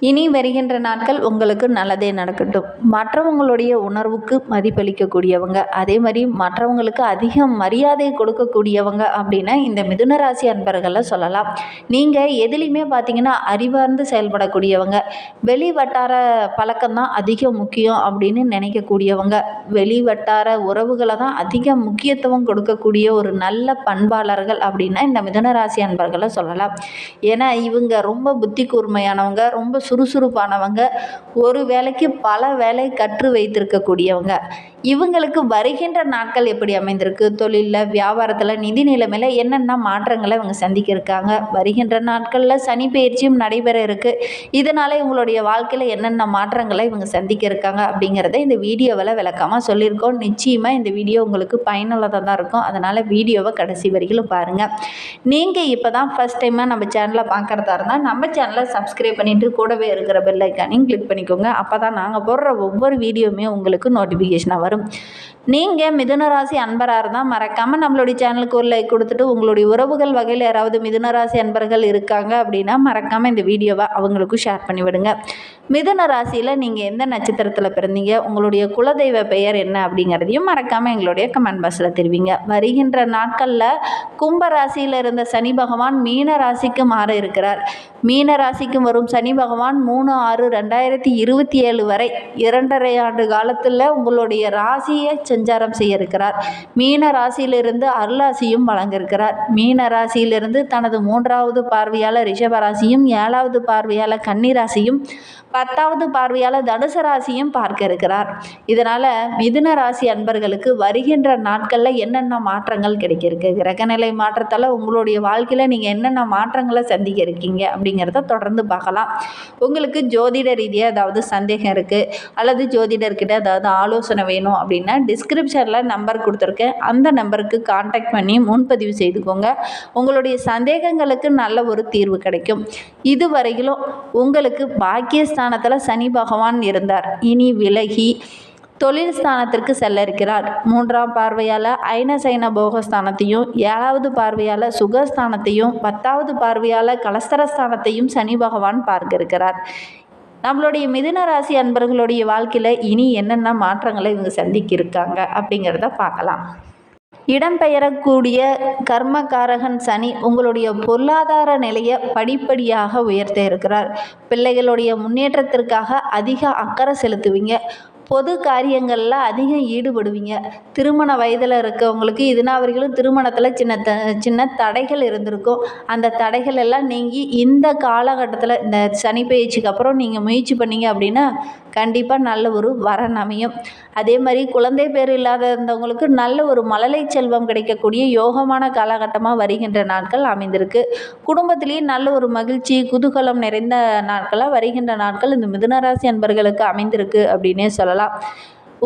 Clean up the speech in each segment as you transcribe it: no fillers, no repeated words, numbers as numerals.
இனி வருகின்ற நாட்கள் உங்களுக்கு நல்லதே நடக்கட்டும். மற்றவங்களுடைய உணர்வுக்கு மதிப்பளிக்கக்கூடியவங்க, அதே மாதிரி மற்றவங்களுக்கு அதிக மரியாதை கொடுக்கக்கூடியவங்க அப்படின்னா இந்த மிதுன ராசி அன்பர்களை சொல்லலாம். நீங்கள் எதுலேயுமே பார்த்தீங்கன்னா அறிவார்ந்து செயல்படக்கூடியவங்க, வெளி வட்டார பழக்கம்தான் அதிக முக்கியம் அப்படின்னு நினைக்கக்கூடியவங்க, வெளி வட்டார உறவுகளை தான் அதிக முக்கியத்துவம் கொடுக்கக்கூடிய ஒரு நல்ல பண்பாளர்கள் அப்படின்னா இந்த மிதுன ராசி அன்பர்களை சொல்லலாம். ஏன்னா இவங்க ரொம்ப புத்தி கூர்மையானவங்க, ரொம்ப சுறுசுறுப்பானவங்க, ஒரு வேலைக்கு பல வேலை கற்று வைத்திருக்கக்கூடியவங்க. இவங்களுக்கு வருகின்ற நாட்கள் எப்படி அமைந்திருக்கு, தொழிலில், வியாபாரத்தில், நிதி நிலைமையில் என்னென்ன மாற்றங்களை இவங்க சந்திக்க இருக்காங்க, வருகின்ற நாட்களில் சனி பயிற்சியும் நடைபெற இருக்குது, இதனால் இவங்களுடைய வாழ்க்கையில் என்னென்ன மாற்றங்களை இவங்க சந்திக்க இருக்காங்க அப்படிங்கிறத இந்த வீடியோவில் விளக்கமாக சொல்லியிருக்கோம். நிச்சயமாக இந்த வீடியோ உங்களுக்கு பயனுள்ளதாக தான் இருக்கும். அதனால் வீடியோவை கடைசி வரைக்கும் பாருங்கள். நீங்கள் இப்போ தான் ஃபஸ்ட் டைமாக நம்ம சேனலை பார்க்குறதா இருந்தால் நம்ம சேனலை சப்ஸ்கிரைப் பண்ணிவிட்டு கூடவே இருக்கிற பெல் ஐக்கானையும் கிளிக் பண்ணிக்கோங்க. அப்போ தான் நாங்கள் போடுற ஒவ்வொரு வீடியோவுமே உங்களுக்கு நோட்டிஃபிகேஷனாக வரும். நீங்கள் மிதுன ராசி அன்பராக இருந்தால் மறக்காமல் நம்மளுடைய சேனலுக்கு ஒரு லைக் கொடுத்துட்டு, உங்களுடைய உறவுகள் வகையில் யாராவது மிதுன ராசி அன்பர்கள் இருக்காங்க அப்படின்னா மறக்காமல் இந்த வீடியோவை அவங்களுக்கும் ஷேர் பண்ணிவிடுங்க. மிதுன ராசியில் நீங்கள் எந்த நட்சத்திரத்தில் பிறந்தீங்க, உங்களுடைய குலதெய்வ பெயர் என்ன அப்படிங்கிறதையும் மறக்காமல் எங்களுடைய கமெண்ட் பாக்ஸில் தெரிவிங்க. வருகின்ற நாட்களில் கும்ப ராசியில் இருந்த சனி பகவான் மீன ராசிக்கு மாற இருக்கிறார். மீன ராசிக்கு வரும் சனி பகவான் 3/6/2027 வரை 2.5 ஆண்டு காலத்தில் உங்களுடைய ராசியை சஞ்சாரம் செய்ய இருக்கிறார். மீன ராசியிலிருந்து அருளாசியும் வழங்க இருக்கிறார். மீன ராசியிலிருந்து தனது 3வது பார்வையாளர் ரிஷபராசியும், 7வது பார்வையாளர் கன்னிராசியும், 10வது பார்வையாளர் தனுசு ராசியும் பார்க்க இருக்கிறார். இதனால் மிதுன ராசி அன்பர்களுக்கு வருகின்ற நாட்களில் என்னென்ன மாற்றங்கள் கிடைக்க இருக்கு, கிரகநிலை மாற்றத்தால் உங்களுடைய வாழ்க்கையில் நீங்கள் என்னென்ன மாற்றங்களை சந்திக்க இருக்கீங்க அப்படிங்கிறத தொடர்ந்து பார்க்கலாம். உங்களுக்கு ஜோதிட ரீதியாக ஏதாவது சந்தேகம் இருக்குது அல்லது ஜோதிடர்கிட்ட ஏதாவது ஆலோசனை வேணும் அப்படின்னா டிஸ்கிரிப்ஷனில் நம்பர் கொடுத்துருக்கேன். அந்த நம்பருக்கு கான்டாக்ட் பண்ணி முன்பதிவு செய்துக்கோங்க. உங்களுடைய சந்தேகங்களுக்கு நல்ல ஒரு தீர்வு கிடைக்கும். இதுவரையிலும் உங்களுக்கு பாக்கியஸ்தானத்தில் சனி பகவான் இருந்தார். இனி விலகி தொழில் ஸ்தானத்திற்கு செல்ல இருக்கிறார். 3ஆம் பார்வையால் ஐனசைன போகஸ்தானத்தையும், 7வது பார்வையால் சுகஸ்தானத்தையும், 10வது பார்வையால் கலஸ்தரஸ்தானத்தையும் சனி பகவான் பார்க்க இருக்கிறார். நம்மளுடைய மிதுன ராசி அன்பர்களுடைய வாழ்க்கையில் இனி என்னென்ன மாற்றங்களை இவங்க சந்திக்க இருக்காங்க அப்படிங்கிறத பார்க்கலாம். இடம்பெயரக்கூடிய கர்மகாரகன் சனி உங்களுடைய பொருளாதார நிலையை படிப்படியாக உயர்த்த இருக்கிறார். பிள்ளைகளுடைய முன்னேற்றத்திற்காக அதிக அக்கறை செலுத்துவீங்க. பொது காரியங்களில் அதிகம் ஈடுபடுவீங்க. திருமண வயதில் இருக்கவங்களுக்கு இதுநாவர்களும் திருமணத்தில் சின்ன தடைகள் இருந்திருக்கும். அந்த தடைகள் எல்லாம் நீங்கி இந்த காலகட்டத்தில் இந்த சனி பயிற்சிக்கு அப்புறம் நீங்கள் முயற்சி பண்ணீங்க அப்படின்னா கண்டிப்பாக நல்ல ஒரு வரன் அமையும். அதே மாதிரி குழந்தை பேர் இல்லாத இருந்தவங்களுக்கு நல்ல ஒரு மழலை செல்வம் கிடைக்கக்கூடிய யோகமான காலகட்டமாக வருகின்ற நாட்கள் அமைந்திருக்கு. குடும்பத்திலேயே நல்ல ஒரு மகிழ்ச்சி குதூகலம் நிறைந்த நாட்களாக வருகின்ற நாட்கள் இந்த மிதுன ராசி அன்பர்களுக்கு அமைந்திருக்கு அப்படின்னே சொல்லலாம்.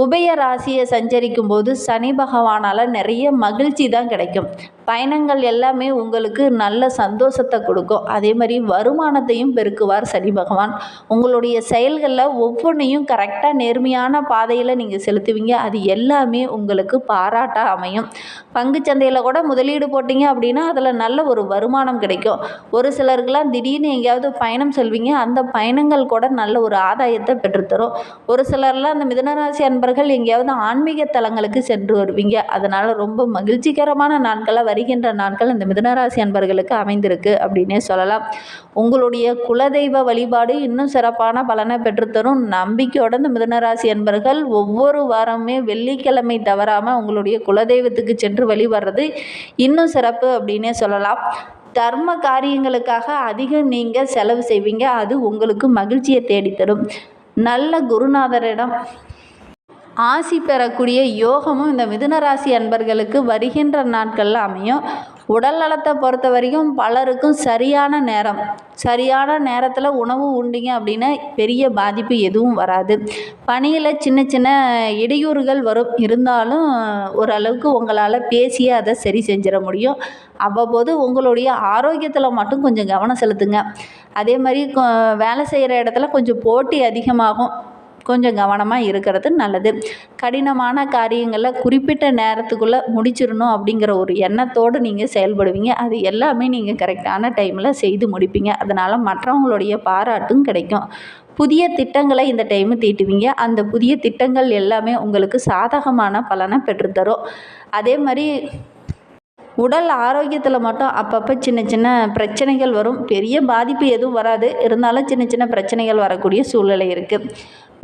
உபய ராசியை சஞ்சரிக்கும் போது சனி பகவானால் நிறைய மகிழ்ச்சி தான் கிடைக்கும். பயணங்கள் எல்லாமே உங்களுக்கு நல்ல சந்தோஷத்தை கொடுக்கும். அதே மாதிரி வருமானத்தையும் பெருக்குவார் சனி பகவான். உங்களுடைய செயல்களில் ஒவ்வொன்றையும் கரெக்டாக நேர்மையான பாதையில் நீங்கள் செலுத்துவீங்க. அது எல்லாமே உங்களுக்கு பாராட்டாக அமையும். பங்குச்சந்தையில் கூட முதலீடு போட்டிங்க அப்படின்னா அதில் நல்ல ஒரு வருமானம் கிடைக்கும். ஒரு சிலருக்கெல்லாம் திடீர்னு எங்கேயாவது பயணம் செல்வீங்க. அந்த பயணங்கள் கூட நல்ல ஒரு ஆதாயத்தை பெற்றுத்தரும். ஒரு சிலர்லாம் அந்த மிதுனராசி அன்பர்கள் எங்கேயாவது ஆன்மீக தலங்களுக்கு சென்று வருவீங்க. அதனால் ரொம்ப மகிழ்ச்சிகரமான நாட்களை வருகின்ற நாட்கள் இந்த மிதுனராசி அன்பர்களுக்கு அமைந்திருக்கு அப்படின்னே சொல்லலாம். உங்களுடைய குலதெய்வ வழிபாடு இன்னும் சிறப்பான பலனை பெற்றுத்தரும். நம்பிக்கையோட இந்த மிதுனராசி அன்பர்கள் ஒவ்வொரு வாரமே வெள்ளிக்கிழமை தவறாமல் உங்களுடைய குலதெய்வத்துக்கு சென்று வழிபடுறது இன்னும் சிறப்பு அப்படின்னே சொல்லலாம். தர்ம காரியங்களுக்காக அதிகம் நீங்கள் செலவு செய்வீங்க. அது உங்களுக்கு மகிழ்ச்சியை தேடித்தரும். நல்ல குருநாதரிடம் ஆசி பெறக்கூடிய யோகமும் இந்த மிதுனராசி அன்பர்களுக்கு வருகின்ற நாட்களில் அமையும். உடல் நலத்தை பொறுத்த வரைக்கும் பலருக்கும் சரியான நேரத்தில் உணவு உண்டிங்க அப்படின்னா பெரிய பாதிப்பு எதுவும் வராது. பணியில் சின்ன சின்ன இடையூறுகள் வரும். இருந்தாலும் ஓரளவுக்கு உங்களால் பேசியே அதை சரி செஞ்சிட முடியும். அவ்வப்போது உங்களுடைய ஆரோக்கியத்தில் மட்டும் கொஞ்சம் கவனம் செலுத்துங்க. அதே மாதிரி வேலை செய்கிற இடத்துல கொஞ்சம் போட்டி அதிகமாகும். கொஞ்சம் கவனமாக இருக்கிறது நல்லது. கடினமான காரியங்களை குறிப்பிட்ட நேரத்துக்குள்ளே முடிச்சிடணும் அப்படிங்கிற ஒரு எண்ணத்தோடு நீங்கள் செயல்படுவீங்க. அது எல்லாமே நீங்கள் கரெக்டான டைமில் செய்து முடிப்பீங்க. அதனால் மற்றவங்களுடைய பாராட்டும் கிடைக்கும். புதிய திட்டங்களை இந்த டைமு தீட்டுவீங்க. அந்த புதிய திட்டங்கள் எல்லாமே உங்களுக்கு சாதகமான பலனை பெற்றுத்தரும். அதே மாதிரி உடல் ஆரோக்கியத்தில் மட்டும் அப்பப்போ சின்ன சின்ன பிரச்சனைகள் வரும். பெரிய பாதிப்பு எதுவும் வராது, இருந்தாலும் சின்ன சின்ன பிரச்சனைகள் வரக்கூடிய சூழ்நிலை இருக்குது.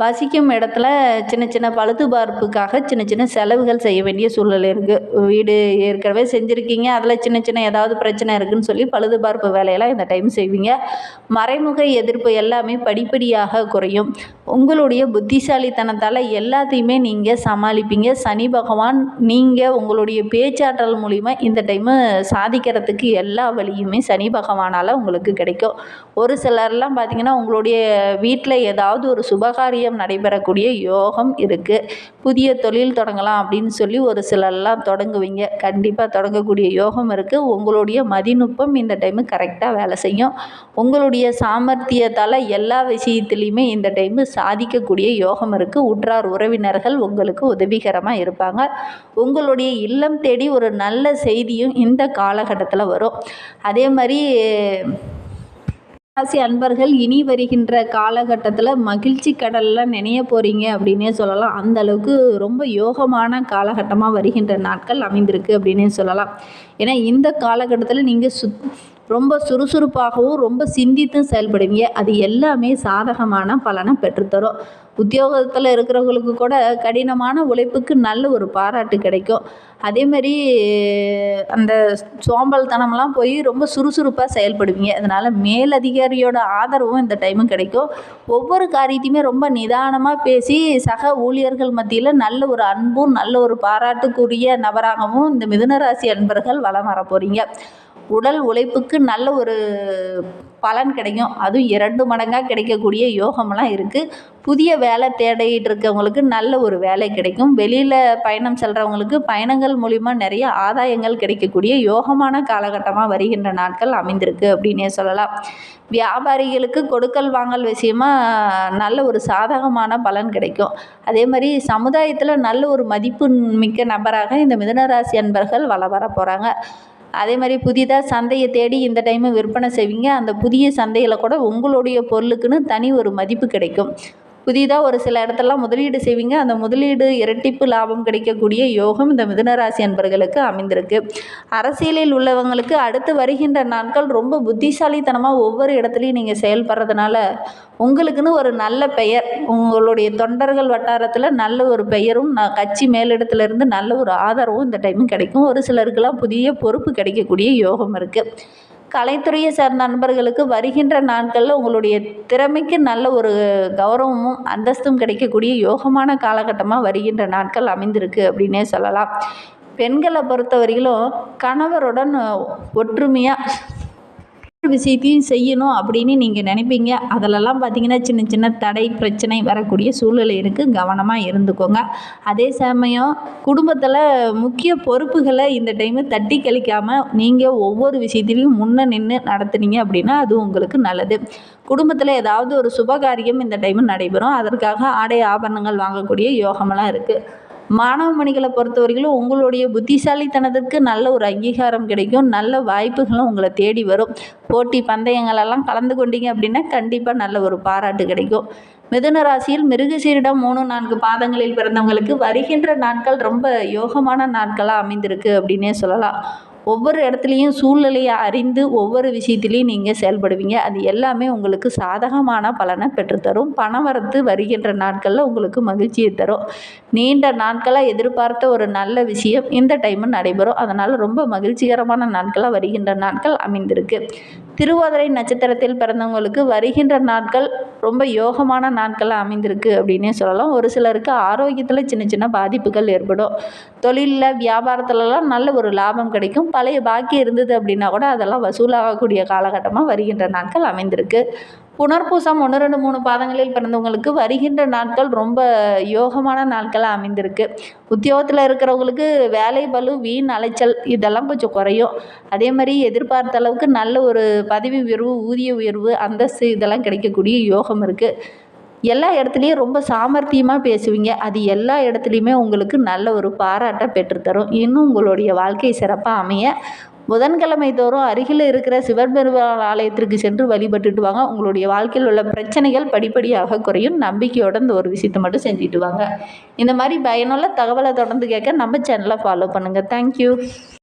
வசிக்கும் இடத்துல சின்ன சின்ன பழுதுபார்ப்புக்காக சின்ன சின்ன செலவுகள் செய்ய வேண்டிய சூழ்நிலை இருக்குது. வீடு ஏற்கனவே செஞ்சுருக்கீங்க, அதில் சின்ன சின்ன ஏதாவது பிரச்சனை இருக்குதுன்னு சொல்லி பழுதுபார்ப்பு வேலையெல்லாம் இந்த டைம் செய்வீங்க. மறைமுக எதிர்ப்பு எல்லாமே படிப்படியாக குறையும். உங்களுடைய புத்திசாலித்தனத்தால் எல்லாத்தையுமே நீங்கள் சமாளிப்பீங்க. சனி பகவான் நீங்கள் உங்களுடைய பேச்சாற்றல் மூலிமா இந்த டைமு சாதிக்கிறதுக்கு எல்லா வழியுமே சனி பகவானால் உங்களுக்கு கிடைக்கும். ஒரு சிலர்லாம் பார்த்திங்கன்னா உங்களுடைய வீட்டில் ஏதாவது ஒரு சுபகாரியம் நடைபெறக்கூடிய யோகம் இருக்குது. புதிய தொழில் தொடங்கலாம் அப்படின்னு சொல்லி ஒரு சிலர்லாம் தொடங்குவீங்க. கண்டிப்பாக தொடங்கக்கூடிய யோகம் இருக்குது. உங்களுடைய மதிநுட்பம் இந்த டைமு கரெக்டாக வேலை செய்யும். உங்களுடைய சாமர்த்தியத்தால் எல்லா விஷயத்துலையுமே இந்த டைமு சாதிக்கக்கூடிய யோகம் இருக்குது. உற்றார் உறவினர்கள் உங்களுக்கு உதவிகரமாக இருப்பாங்க. உங்களுடைய இல்லம் தேடி ஒரு நல்ல செய்தியும் இந்த காலகட்டத்தில் வரும். அதே மாதிரி ராசி அன்பர்கள் இனி வருகின்ற காலகட்டத்தில் மகிழ்ச்சி கடலில் நினைய போகிறீங்க அப்படின்னே சொல்லலாம். அந்த அளவுக்கு ரொம்ப யோகமான காலகட்டமாக வருகின்ற நாட்கள் அமைந்திருக்கு அப்படின்னே சொல்லலாம். ஏன்னா இந்த காலகட்டத்தில் நீங்கள் ரொம்ப சுறுசுறுப்பாகவும் ரொம்ப சிந்தித்தும் செயல்படுவீங்க. அது எல்லாமே சாதகமான பலனை பெற்றுத்தரும். உத்தியோகத்தில் இருக்கிறவங்களுக்கு கூட கடினமான உழைப்புக்கு நல்ல ஒரு பாராட்டு கிடைக்கும். அதேமாரி அந்த சோம்பல்தனம்லாம் போய் ரொம்ப சுறுசுறுப்பாக செயல்படுவீங்க. அதனால் மேலதிகாரியோட ஆதரவும் இந்த டைமும் கிடைக்கும். ஒவ்வொரு காரியத்தையுமே ரொம்ப நிதானமாக பேசி சக ஊழியர்கள் மத்தியில் நல்ல ஒரு அன்பும் நல்ல ஒரு பாராட்டுக்குரிய நபராகவும் இந்த மிதுனராசி அன்பர்கள் வலம் வர போகிறீங்க. உடல் உழைப்புக்கு நல்ல ஒரு பலன் கிடைக்கும். அதுவும் 2 மடங்காக கிடைக்கக்கூடிய யோகமெல்லாம் இருக்குது. புதிய வேலை தேடிட்டு இருக்கவங்களுக்கு நல்ல ஒரு வேலை கிடைக்கும். வெளியில் பயணம் செல்கிறவங்களுக்கு பயணங்கள் மூலிமா நிறைய ஆதாயங்கள் கிடைக்கக்கூடிய யோகமான காலகட்டமாக வருகின்ற நாட்கள் அமைந்திருக்கு அப்படின்னே சொல்லலாம். வியாபாரிகளுக்கு கொடுக்கல் வாங்கல் விஷயமா நல்ல ஒரு சாதகமான பலன் கிடைக்கும். அதே மாதிரி சமுதாயத்தில் நல்ல ஒரு மதிப்பு மிக்க நபராக இந்த மிதுனராசி அன்பர்கள் வலம் வர போகிறாங்க. அதே மாதிரி புதிதாக சந்தையை தேடி இந்த டைமு விற்பனை செய்வீங்க. அந்த புதிய சந்தையில் கூட உங்களுடைய பொருளுக்குன்னு தனி ஒரு மதிப்பு கிடைக்கும். புதிதாக ஒரு சில இடத்துலலாம் முதலீடு செய்வீங்க. அந்த முதலீடு இரட்டிப்பு லாபம் கிடைக்கக்கூடிய யோகம் இந்த மிதுனராசி அன்பர்களுக்கு அமைந்திருக்கு. அரசியலில் உள்ளவங்களுக்கு அடுத்து வருகின்ற நாட்கள் ரொம்ப புத்திசாலித்தனமாக ஒவ்வொரு இடத்துலையும் நீங்கள் செயல்படுறதுனால உங்களுக்குன்னு ஒரு நல்ல பெயர், உங்களுடைய தொண்டர்கள் வட்டாரத்தில் நல்ல ஒரு பெயரும் கட்சி மேலிடத்துலேருந்து நல்ல ஒரு ஆதரவும் இந்த டைமும் கிடைக்கும். ஒரு சிலருக்கெல்லாம் புதிய பொறுப்பு கிடைக்கக்கூடிய யோகம் இருக்குது. கலைத்துறையை சார்ந்த நண்பர்களுக்கு வருகின்ற நாட்களில் உங்களுடைய திறமைக்கு நல்ல ஒரு கௌரவமும் அந்தஸ்தும் கிடைக்கக்கூடிய யோகமான காலகட்டமாக வருகின்ற நாட்கள் அமைந்திருக்கு அப்படின்னே சொல்லலாம். பெண்களை பொறுத்தவரையிலும் கணவருடன் ஒற்றுமையாக விஷயத்தையும் செய்யணும் அப்படின்னு நீங்கள் நினைப்பீங்க. அதிலெல்லாம் பார்த்தீங்கன்னா சின்ன சின்ன தடை பிரச்சனை வரக்கூடிய சூழ்நிலை இருக்குது. கவனமாக இருந்துக்கோங்க. அதே சமயம் குடும்பத்தில் முக்கிய பொறுப்புகளை இந்த டைமு தட்டி கழிக்காமல் நீங்கள் ஒவ்வொரு விஷயத்திலையும் முன்ன நின்று நடத்துனீங்க அப்படின்னா அது உங்களுக்கு நல்லது. குடும்பத்தில் ஏதாவது ஒரு சுபகாரியம் இந்த டைமு நடைபெறும். அதற்காக ஆடை ஆபரணங்கள் வாங்கக்கூடிய யோகமெல்லாம் இருக்குது. மாணவ மணிகளை பொறுத்தவரையிலும் உங்களுடைய புத்திசாலித்தனத்திற்கு நல்ல ஒரு அங்கீகாரம் கிடைக்கும். நல்ல வாய்ப்புகளும் உங்களை தேடி வரும். போட்டி பந்தயங்களெல்லாம் கலந்து கொண்டீங்க அப்படின்னா கண்டிப்பாக நல்ல ஒரு பாராட்டு கிடைக்கும். மிதுன ராசியில் மிருகசீரிடம் 3-4 பாதங்களில் பிறந்தவங்களுக்கு வருகின்ற நாட்கள் ரொம்ப யோகமான நாட்களாக அமைந்திருக்கு அப்படின்னே சொல்லலாம். ஒவ்வொரு இடத்துலையும் சூழ்நிலையை அறிந்து ஒவ்வொரு விஷயத்துலையும் நீங்கள் செயல்படுவீங்க. அது எல்லாமே உங்களுக்கு சாதகமான பலனை பெற்றுத்தரும். பணவரத்து வருகின்ற நாட்களில் உங்களுக்கு மகிழ்ச்சியை தரும். நீண்ட நாட்களாக எதிர்பார்த்த ஒரு நல்ல விஷயம் இந்த டைமு நடைபெறும். அதனால் ரொம்ப மகிழ்ச்சிகரமான நாட்களாக வருகின்ற நாட்கள் அமைந்திருக்கு. திருவாதிரை நட்சத்திரத்தில் பிறந்தவங்களுக்கு வருகின்ற நாட்கள் ரொம்ப யோகமான நாட்களாக அமைந்திருக்கு அப்படின்னே சொல்லலாம். ஒரு சிலருக்கு ஆரோக்கியத்தில் சின்ன சின்ன பாதிப்புகள் ஏற்படும். தொழிலில் வியாபாரத்துலலாம் நல்ல ஒரு லாபம் கிடைக்கும். பழைய பாக்கி இருந்தது அப்படின்னா கூட அதெல்லாம் வசூலாகக்கூடிய காலகட்டமாக வருகின்ற நாட்கள் அமைந்திருக்கு. புனர்பூசம் 1, 2, 3 பாதங்களில் பிறந்தவங்களுக்கு வருகின்ற நாட்கள் ரொம்ப யோகமான நாட்களாக அமைந்திருக்கு. உத்தியோகத்தில் இருக்கிறவங்களுக்கு வேலை பளு, வீண் அலைச்சல் இதெல்லாம் கொஞ்சம் குறையும். அதே மாதிரி எதிர்பார்த்த அளவுக்கு நல்ல ஒரு பதவி உயர்வு, ஊதிய உயர்வு, அந்தஸ்து இதெல்லாம் கிடைக்கக்கூடிய யோகம் இருக்குது. எல்லா இடத்துலையும் ரொம்ப சாமர்த்தியமாக பேசுவீங்க. அது எல்லா இடத்துலையுமே உங்களுக்கு நல்ல ஒரு பாராட்டை பெற்றுத்தரும். இன்னும் உங்களுடைய வாழ்க்கை சிறப்பாக அமைய புதன்கிழமை தோறும் அருகில் இருக்கிற சிவபெருமான் ஆலயத்திற்கு சென்று வழிபட்டுட்டு வாங்க. உங்களுடைய வாழ்க்கையில் உள்ள பிரச்சனைகள் படிப்படியாக குறையும். நம்பிக்கையோட இந்த ஒரு விஷயத்தை மட்டும் செஞ்சுட்டு வாங்க. இந்த மாதிரி பயனுள்ள தகவலை தொடர்ந்து கேட்க நம்ம சேனலை ஃபாலோ பண்ணுங்கள். தேங்க்யூ.